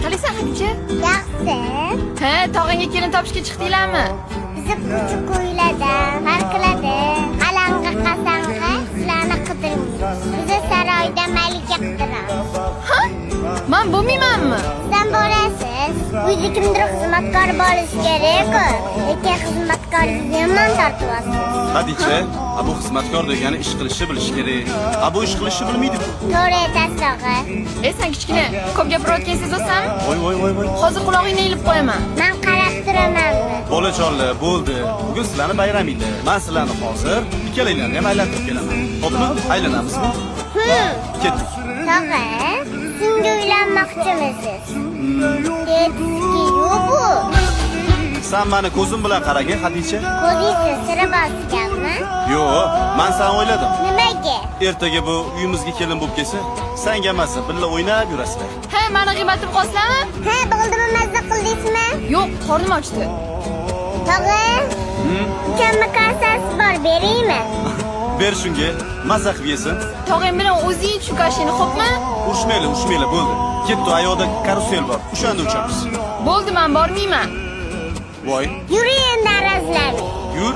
Qalaysan Hadicha? Yaxshi. Ha, tog'angga kelin topishga chiqdinglarmi? Bizi kuchi ko'yladi, parkladi, qalang'i qasang'i sizlarni qidiramiz. Bizi saroyda malika qidiramiz. Ha? Men bo'lmaymanmi? Sizdan borasiz. Uyda kimdir xizmatkor bo'lishi kerak-ku. Lekin xizmatkorlikni yomon tortyapsiz. Hadicha, bu xizmatkor degani ish qilishni bilish kerak. Bu ish qilishni bilmaydi-ku. To'g'ri aytasiz og'a. Sen kichkina, ko'p gapirayotgan sezsanmi? Voy. Hozir qulog'ingni ilib qo'yaman. Men qarab turaman. Bolajonlar, bo'ldi. Bugun sizlarni bayraminglar. Men sizlarni hozir ikkalanglarni ham aylantirib kelaman. Xo'pmi? Aylanamizmi? Ketdik. Tog'a, sizga uylanmoqchimisiz? Ketki yo'q bu. Sen meni ko'zim bilan qaragin, Hadicha. Ko'zingiz sira bosganmi? Yo'q, men seni o'yladim. Nimaga? Ertaga bu uyimizga kelin bo'lib kelsa, senga emas, birga o'ynab yurasizlar. Ha, meni g'iybatim qoslarmi? Ha, bo'ldimi, mazza qildingizmi? Yo'q, qornim ochdi. Tog'a, ukamni kasasi bor, beraymi? Ber shunga, mazza qilib yesin. Tog'ang bilan o'zing shu kashini, xo'pmi? Urushmaylar, bo'ldi. Ketdi, ayoqda karusel bor. O'shanda uchamiz. Bo'ldi, men bormayman. Voy, Yuring endi arazlanib. yur.